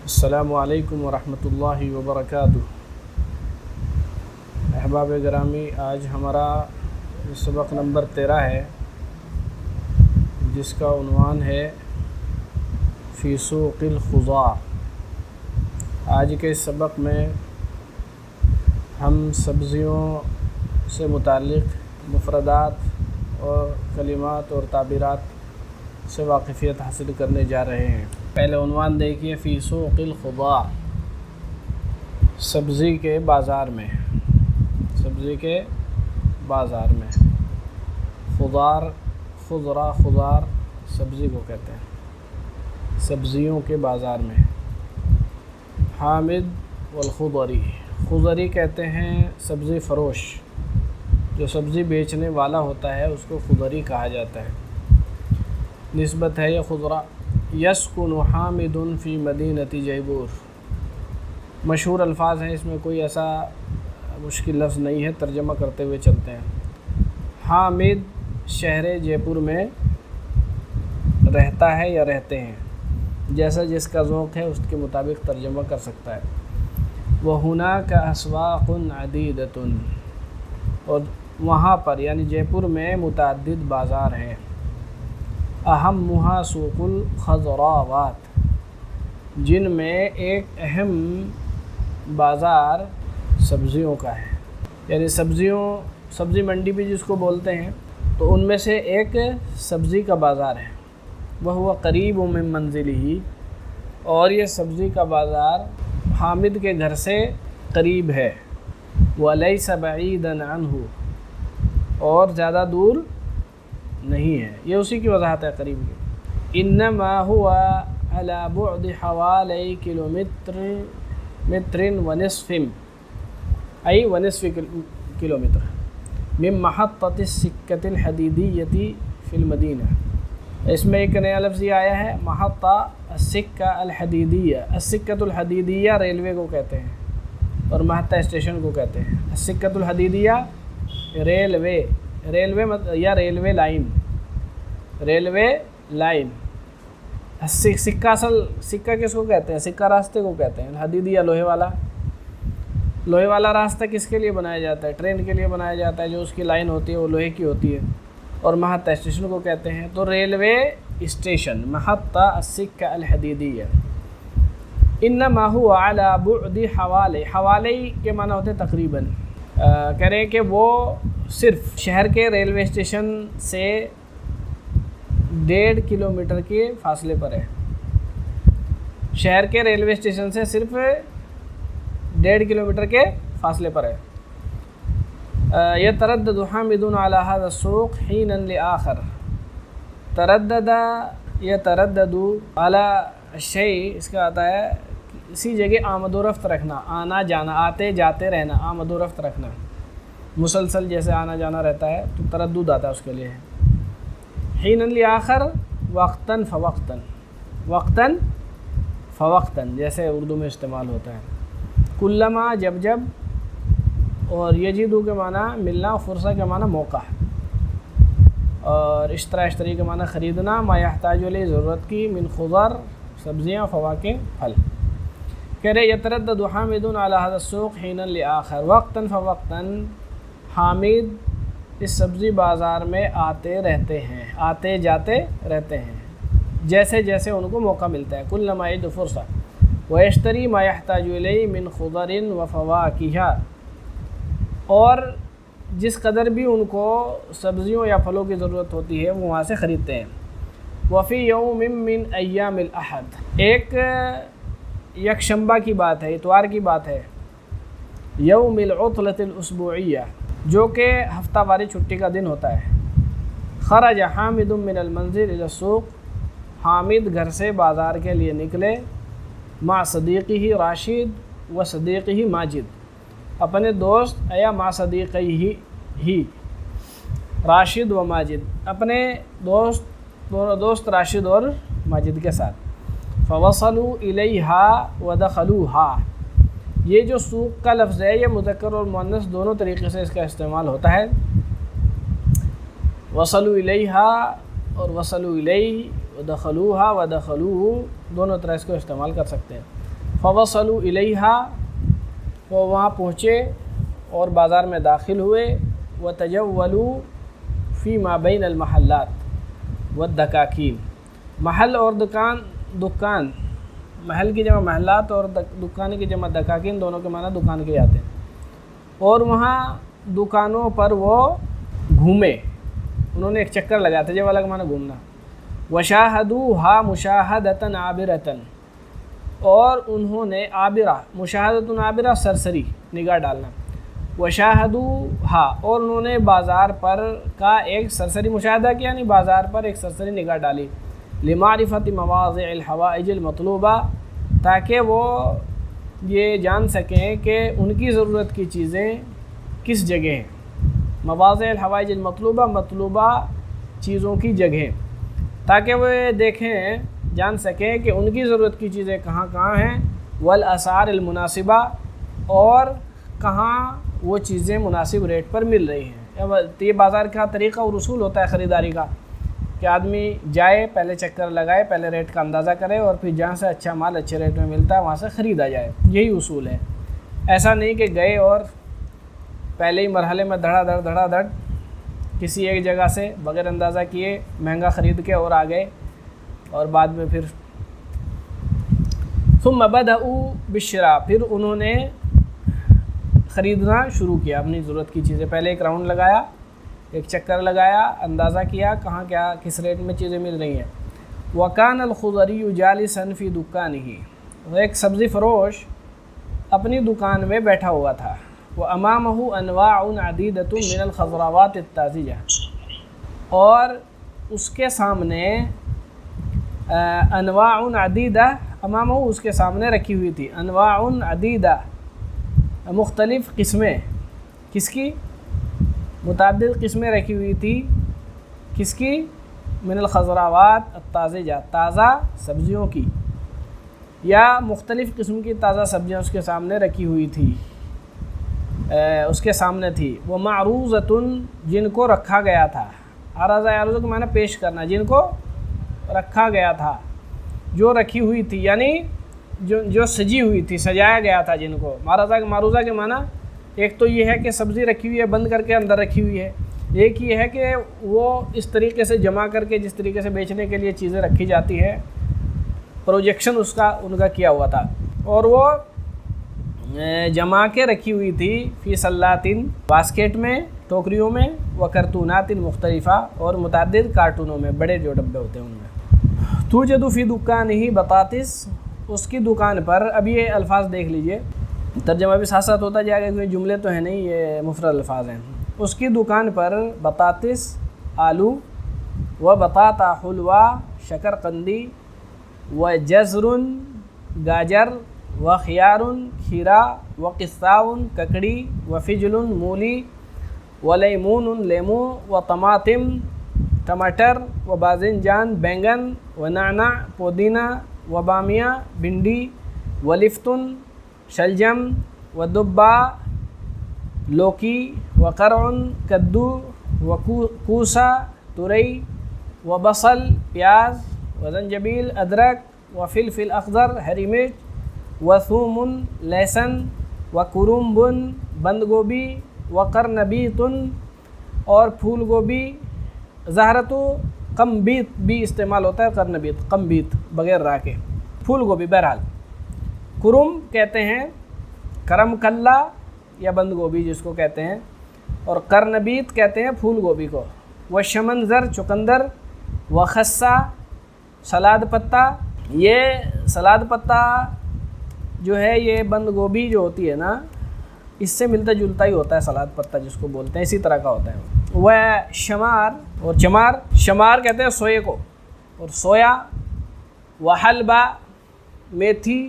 السلام علیکم ورحمۃ اللہ وبرکاتہ۔ احباب گرامی، آج ہمارا سبق نمبر 13 ہے، جس کا عنوان ہے فی سوق الخضار۔ آج کے اس سبق میں ہم سبزیوں سے متعلق مفردات اور کلمات اور تعبیرات سے واقفیت حاصل کرنے جا رہے ہیں۔ پہلے عنوان دیکھیے، فی سوق الخضار، سبزی کے بازار میں، سبزی کے بازار میں۔ خضار، خضار سبزی کو کہتے ہیں، سبزیوں کے بازار میں۔ حامد والخضری، خضری کہتے ہیں سبزی فروش، جو سبزی بیچنے والا ہوتا ہے اس کو خضری کہا جاتا ہے۔ نسبت ہے یہ خضرا۔ یسکن حامد فی مدینۃ جیپور، مشہور الفاظ ہیں، اس میں کوئی ایسا مشکل لفظ نہیں ہے، ترجمہ کرتے ہوئے چلتے ہیں۔ حامد شہر جے پور میں رہتا ہے یا رہتے ہیں، جیسا جس کا ذوق ہے اس کے مطابق ترجمہ کر سکتا ہے۔ وَهُنَاكَ أَسْوَاقٌ عَدِيدَةٌ، اور وہاں پر یعنی جے پور میں متعدد بازار ہیں۔ اہمھا سوق الخضراوات، جن میں ایک اہم بازار سبزیوں کا ہے، یعنی سبزی منڈی بھی جس کو بولتے ہیں، تو ان میں سے ایک سبزی کا بازار ہے۔ وہو قریب من منزلہ، اور یہ سبزی کا بازار حامد کے گھر سے قریب ہے۔ ولیس بعیدا عنہ، اور زیادہ دور نہیں ہے، یہ اسی کی وضاحت ہے قریب کی۔ انما هو على بعد حوالی کلومیٹر ونصف، ای ونصف کلومیٹر، من محطۃ السکۃ الحدیدیۃ فی المدینہ۔ اس میں ایک نیا لفظ یہ آیا ہے، محطہ السکہ الحدیدیہ۔ السکۃ الحدیدیہ ریلوے کو کہتے ہیں اور محطہ اسٹیشن کو کہتے ہیں۔ السکۃ الحدیدیہ ریلوے یا ریلوے لائن۔ سکہ کس کو کہتے ہیں؟ سکہ راستے کو کہتے ہیں۔ حدیدیہ لوہے والا راستہ کس کے لیے بنایا جاتا ہے؟ ٹرین کے لیے بنایا جاتا ہے، جو اس کی لائن ہوتی ہے وہ لوہے کی ہوتی ہے، اور محطہ اسٹیشن کو کہتے ہیں۔ تو ریلوے اسٹیشن، محطہ السکہ الحدیدیہ۔ انما هو على بعد حوالی کے معنی ہوتے ہیں تقریباً، کہہ رہے ہیں کہ وہ صرف شہر کے ریلوے اسٹیشن سے 1.5 کلومیٹر کے فاصلے پر ہے۔ شہر کے ریلوے اسٹیشن سے صرف 1.5 کلومیٹر کے فاصلے پر ہے۔ یتردد حامد علی هذا السوق حینا لآخر، تردد یتردد علی الشیء، اس کا آتا ہے اسی جگہ آمد و رفت رکھنا، آنا جانا، آتے جاتے رہنا، آمد و رفت رکھنا، مسلسل جیسے آنا جانا رہتا ہے تو تردد آتا ہے اس کے لیے۔ حینا لآخر، وقتاً فوقتاً، وقتاً فوقتاً جیسے اردو میں استعمال ہوتا ہے۔ کلما، جب، اور یجدو کے معنی ملنا، فرصہ کے معنی موقع، اور اشتری کے معنی خریدنا، ما یحتاج الیہ، ضرورت کی، من خضر، سبزیاں، فواکہ، پھل۔ کہہ رہے یتردد حامد علی هذا السوق حینا لآخر، وقتاً فوقتاً، حامد اس سبزی بازار میں آتے رہتے ہیں، آتے جاتے رہتے ہیں، جیسے جیسے ان کو موقع ملتا ہے۔ کلما یجد فرصہ، ویشتری ما یحتاج الیہ من خضر وفواکہ، اور جس قدر بھی ان کو سبزیوں یا پھلوں کی ضرورت ہوتی ہے وہ وہاں سے خریدتے ہیں۔ وفی یوم من ایام الاحد، ایک یکشنبہ کی بات ہے، اتوار کی بات ہے، یوم العطلۃ الاسبوعیہ، جو کہ ہفتہ واری چھٹی کا دن ہوتا ہے۔ خرج حامد من المنزل الى السوق، حامد گھر سے بازار کے لیے نکلے، مع صدیقہ راشد و صدیقہ ماجد، اپنے دوست یا مع صدیقہ ہی راشد و ماجد، اپنے دونوں دوست راشد اور ماجد کے ساتھ۔ فوصلوا الیہا ودخلوہا، یہ جو سوق کا لفظ ہے یہ مذکر اور مؤنث دونوں طریقے سے اس کا استعمال ہوتا ہے۔ وصلوا الیہا اور وصلوا الیہ، ودخلوہا ودخلوہ، دونوں طرح اس کو استعمال کر سکتے ہیں۔ فوصلوا الیہا، وہ وہاں پہنچے اور بازار میں داخل ہوئے، وتجولوا فی ما بین المحلات والدکاکین، محل اور دکان، محل کی جمع محلات اور دکان کی جمع دکاکین، دونوں کے معنی دکان کے آتے ہیں، اور وہاں دکانوں پر وہ گھومے، انہوں نے ایک چکر لگایا، تجول کا معنی گھومنا۔ وشاہدوہا مشاہدۃ عابرۃ، اور انہوں نے عابرہ، مشاہدۃ عابرہ سرسری نگاہ ڈالنا، وشاہدوہا، اور انہوں نے بازار پر کا ایک سرسری مشاہدہ کیا، یعنی بازار پر ایک سرسری نگاہ ڈالی، لمعرفت مواضع الحوائج المطلوبہ، تاکہ وہ یہ جان سکیں کہ ان کی ضرورت کی چیزیں کس جگہ ہیں، مواضع الحوائج المطلوبہ، مطلوبہ چیزوں کی جگہیں، تاکہ وہ دیکھیں جان سکیں کہ ان کی ضرورت کی چیزیں کہاں کہاں ہیں، والاسعار المناسبہ، اور کہاں وہ چیزیں مناسب ریٹ پر مل رہی ہیں۔ یہ بازار کا طریقہ اور اصول ہوتا ہے خریداری کا، کہ آدمی جائے، پہلے چکر لگائے، پہلے ریٹ کا اندازہ کرے، اور پھر جہاں سے اچھا مال اچھے ریٹ میں ملتا ہے وہاں سے خریدا جائے، یہی اصول ہے۔ ایسا نہیں کہ گئے اور پہلے ہی مرحلے میں دھڑا دھڑ کسی ایک جگہ سے بغیر اندازہ کیے مہنگا خرید کے اور آ گئے، اور بعد میں پھر ثم بدأوا بالشراء، پھر انہوں نے خریدنا شروع کیا اپنی ضرورت کی چیزیں، پہلے ایک راؤنڈ لگایا، ایک چکر لگایا، اندازہ کیا کہاں کیا کس ریٹ میں چیزیں مل رہی ہیں۔ وَكَانَ الْخُضَرِيُّ جَالِسًا فِي دُكَّانِهِ، وہ ایک سبزی فروش اپنی دکان میں بیٹھا ہوا تھا، وَأَمَامَهُ أَنْوَاعٌ عَدِيدَةٌ مِنَ الْخَضْرَوَاتِ الطَّازِجَةِ، اور اس کے سامنے انواع عدیدہ، امامہ اس کے سامنے رکھی ہوئی تھی، انواع عدیدہ، مختلف قسمیں، کس کی؟ متعدد قسمیں رکھی ہوئی تھی، کس کی؟ من الخضراوات الطازجہ، تازہ سبزیوں کی، یا مختلف قسم کی تازہ سبزیاں اس کے سامنے رکھی ہوئی تھی، اس کے سامنے تھی۔ وہ معروضۃ، جن کو رکھا گیا تھا، عرضہ عرض کے معنی پیش کرنا، جن کو رکھا گیا تھا، جو رکھی ہوئی تھی، یعنی جو سجی ہوئی تھی، سجایا گیا تھا جن کو۔ معروضہ کے معنی ایک تو یہ ہے کہ سبزی رکھی ہوئی ہے بند کر کے اندر رکھی ہوئی ہے، ایک یہ ہے کہ وہ اس طریقے سے جمع کر کے جس طریقے سے بیچنے کے لیے چیزیں رکھی جاتی ہے، پروجیکشن اس کا ان کا کیا ہوا تھا، اور وہ جما کے رکھی ہوئی تھی فی سلاتن، باسکٹ میں، ٹوکریوں میں، و کرتونات مختلفہ، اور متعدد کارٹونوں میں، بڑے جو ڈبے ہوتے ہیں ان میں۔ توجد فی دکانہ بطاطس، اس کی دکان پر، اب یہ الفاظ دیکھ لیجئے، ترجمہ بھی ساتھ ساتھ ہوتا جائے گا کیونکہ جملے تو ہیں نہیں، یہ مفرد الفاظ ہیں۔ اس کی دکان پر بطاطس آلو، و بطاطا حلوہ شکر قندی، و جزر گاجر، و خیار کھیرا، و قثاء ککڑی، و فجل مولی، و لیمون لیمو، و طماطم ٹماٹر، و باذنجان بینگن، و نعناع پودینہ، و بامیہ بھنڈی، و لفتن شلجم، و دبا لوکی، و قرع کدو، و کوسا ترئی، و بصل پیاز، و زنجبیل ادرک، و فلفل اخضر ہری مرچ، و ثوم لہسن، و کرنب بند گوبھی، و قرنبیط اور پھول گوبھی، زہرت قمبیط بھی استعمال ہوتا ہے، قرنبیط قمبیط بغیر را کے، پھول گوبھی۔ بہرحال کرم کہتے ہیں کرم کلہ یا بند گوبھی جس کو کہتے ہیں، اور قرنبیط کہتے ہیں پھول گوبھی کو، و شمنظر چقندر، و خسہ سلاد پتہ، یہ سلاد پتہ جو ہے یہ بند گوبھی جو ہوتی ہے نا، اس سے ملتا جلتا ہی ہوتا ہے سلاد پتہ جس کو بولتے ہیں، اسی طرح کا ہوتا ہے۔ وہ شمار اور چمار، شمار کہتے ہیں سوئے کو، اور سویا، و حلبہ میتھی،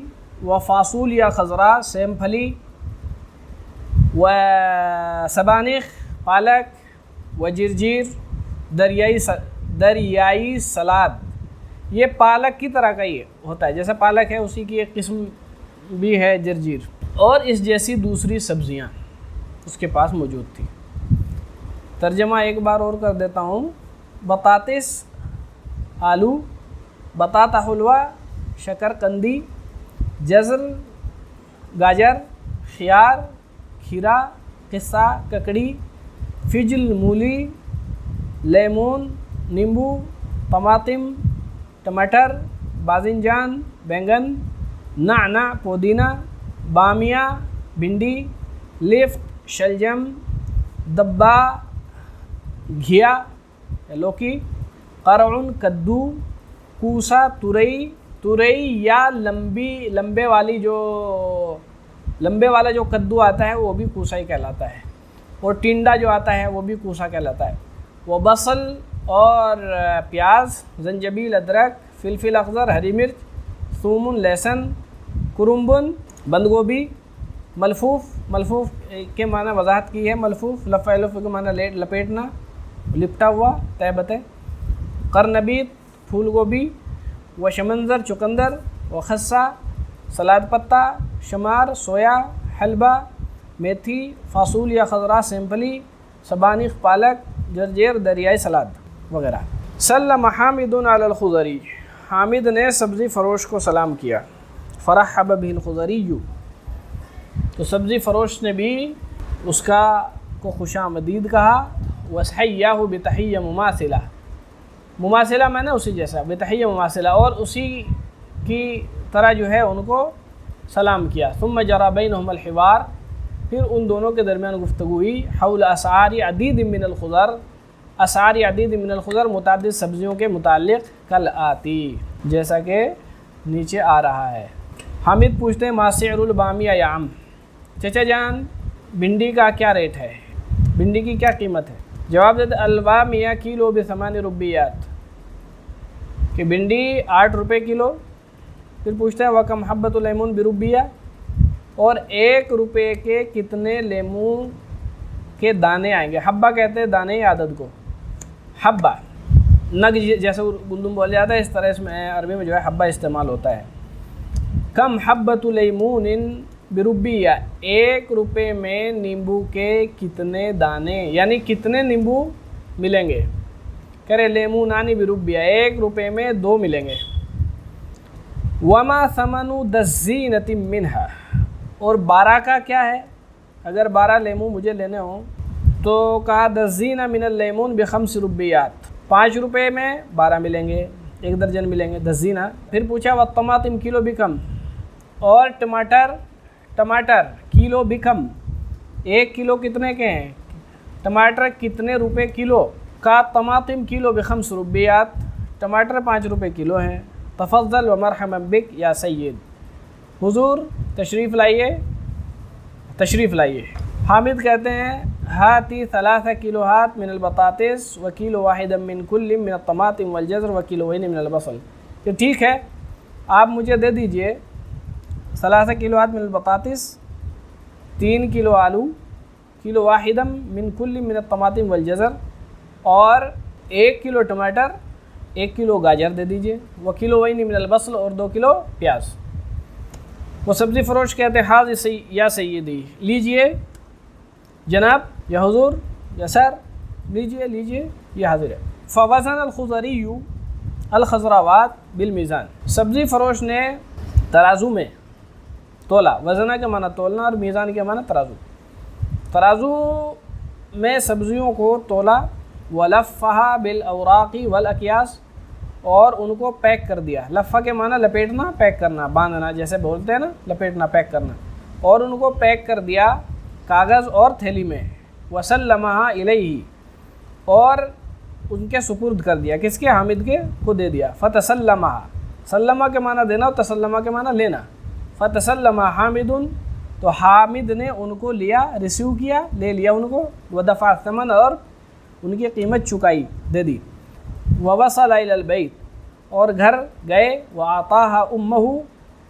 و فاصول یا خضرا سیم پھلی، و سبانخ پالک، و جرجیر دریائی سلاد، یہ پالک کی طرح کا ہی ہوتا ہے، جیسے پالک ہے اسی کی ایک قسم بھی ہے جرجیر، اور اس جیسی دوسری سبزیاں اس کے پاس موجود تھی۔ ترجمہ ایک بار اور کر دیتا ہوں، بطاطس آلو، بطاطا حلوہ شکر قندی، جزر گاجر، خیار کھیرا، قصہ ککڑی، فجل مولی، لیمون نیمبو، طماطم ٹماٹر، باذنجان بینگن، نعناع پودینہ، بامیہ بھنڈی، لفت شلجم، دبا گھیا لوکی، قرعن کدو، کوسا تورئی یا لمبے والا جو کدو آتا ہے وہ بھی کوسا ہی کہلاتا ہے، اور ٹنڈا جو آتا ہے وہ بھی کوسا کہلاتا ہے، وہ بصل اور پیاز، زنجبیل ادرک، فلفل اخضر ہری مرچ، ثوم لہسن، کرنبن بند گوبھی، ملفوف کے معنی وضاحت کی ہے، ملفوف لف کے معنی لپیٹنا، لپٹا ہوا تہ بتہ، قرنبیط پھول گوبھی، و شمنظر چقندر، و خسہ سلاد پتہ، شمار سویا، حلبہ میتھی، فاصول یا خضرا سیمپلی، سبانخ پالک، جرجیر دریائی سلاد وغیرہ۔ سلم حامد علی الخضری، حامد نے سبزی فروش کو سلام کیا، فرحب بہ الخضری، تو سبزی فروش نے بھی اس کو خوش آمدید کہا، وحیاہ بتحیہ مماثلہ، مماثلہ میں نے اسی جیسا، بتحیہ مماثلہ، اور اسی کی طرح جو ہے ان کو سلام کیا۔ ثم جرى بینہم الحوار، پھر ان دونوں کے درمیان گفتگو ہوئی، حول اسعار عدید من الخضر، اسعار عدید من الخضر متعدد سبزیوں کے متعلق، کل آتی جیسا کہ نیچے آ رہا ہے۔ حامد پوچھتے ہیں ما سعر البامیہ یا عم، چچا جان بھنڈی کا کیا ریٹ ہے، بھنڈی کی کیا قیمت ہے؟ جواب دیتے البامیہ کلو ب8 روپیات، کہ بھنڈی 8 روپے کلو۔ پھر پوچھتا ہے وکم حبۃ اللیمون بربیہ، اور 1 روپے کے کتنے لیموں کے دانے آئیں گے؟ حبہ کہتے ہیں دانے یا عدد کو، حبہ نگ جیسے گندم بول جاتا ہے، اس طرح اس میں عربی میں جو ہے حبہ استعمال ہوتا ہے۔ کم حبۃ لیمون بربیہ، 1 روپے میں نیمبو کے کتنے دانے، یعنی کتنے نیمبو ملیں گے؟ کرے لیمونانی بربیہ، 1 روپے میں 2 ملیں گے۔ وما ثمن دزینۃ منہا، اور 12 کا کیا ہے؟ اگر 12 لیموں مجھے لینے ہوں تو کہا دزینہ من اللیمون ب5 روپیات، 5 روپے میں 12 ملیں گے، 1 درجن ملیں گے دزینہ۔ پھر پوچھا والطماطم کلو بکم، اور ٹماٹر کلو بکم، 1 کلو کتنے کے ہیں؟ ٹماٹر کتنے روپے کلو؟ کا طماطم کلو ب5 روپیات، ٹماٹر 5 روپے کلو ہیں۔ تفضل و مرحبا بک یا سید، حضور تشریف لائیے۔ حامد کہتے ہیں ہاتی 3 کلوہات من البطاطس و کلو واحد من کل من الطماطم والجزر و کلوین من البصل، کہ ٹھیک ہے آپ مجھے دے دیجئے 3 کلوہات من البطاطس، 3 کلو آلو، کلو واحد من کل من الطماطم والجزر، اور 1 کلو ٹماٹر، 1 کلو گاجر دے دیجئے، وہ کلوین من البصل، اور 2 کلو پیاز۔ وہ سبزی فروش کہتے ہیں حاضر یا سیدی، لیجئے جناب، یا حضور، یا سر، لیجئے یہ حاضر ہے۔ فوزن الخضری الخضراوات بالمیزان، سبزی فروش نے ترازو میں تولا، وزنہ کے معنی تولنا اور میزان کے معنی ترازو میں سبزیوں کو تولا، ولفھا بالاوراق والاکیاس، اور ان کو پیک کر دیا، لفہ کے معنی لپیٹنا، پیک کرنا، باندھنا جیسے بولتے ہیں نا، لپیٹنا پیک کرنا، اور ان کو پیک کر دیا کاغذ اور تھیلی میں، وسلمھا الیہ، اور ان کے سپرد کر دیا، کس کے؟ حامد کے کو دے دیا۔ فتسلمھا، سلمہ کے معنی دینا اور تسلمہ کے معنی لینا، فتسلم حامد، تو حامد نے ان کو لیا، ریسیو کیا، لے لیا ان کو، ودفع الثمن، اور ان کی قیمت چکائی، دے دی۔ ووصل الی البیت، اور گھر گئے، واعطاها امہ،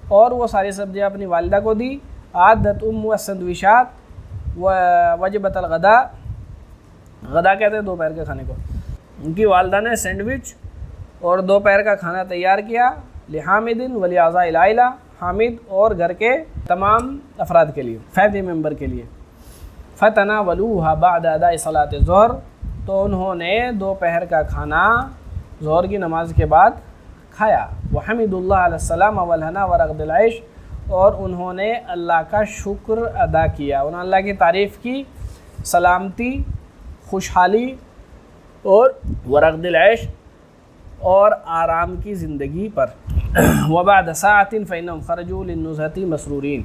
اور وہ ساری سبزیاں اپنی والدہ کو دی۔ عادت ام السندویشات وجبت الغداء، غدا کہتے ہیں دوپہر کے کھانے کو، ان کی والدہ نے سینڈوچ اور دوپہر کا کھانا تیار کیا، لحامد ولاعضاء العائلہ، حامد اور گھر کے تمام افراد کے لیے، فیملی ممبر کے لیے۔ فتناولوها بعد اداء صلاۃ الظہر، تو انہوں نے دوپہر کا کھانا ظہر کی نماز کے بعد کھایا۔ وحمد اللہ علیہ السلام والہنا ورغد العیش، اور انہوں نے اللہ کا شکر ادا کیا، انہوں نے اللہ کی تعریف کی، سلامتی، خوشحالی اور ورغد العیش اور آرام کی زندگی پر۔ وبعد ساعة فإنهم خرجوا للنزهة مسرورین،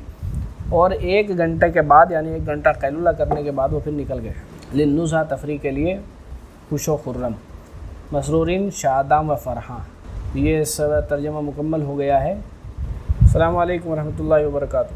اور 1 گھنٹے کے بعد یعنی 1 گھنٹہ قیلولہ کرنے کے بعد وہ پھر نکل گئے للنزہہ، تفریح کے لیے، خوش و خرم، مسرورین شادام و فرحاں۔ یہ ترجمہ مکمل ہو گیا ہے۔ السلام علیکم ورحمۃ اللہ وبرکاتہ۔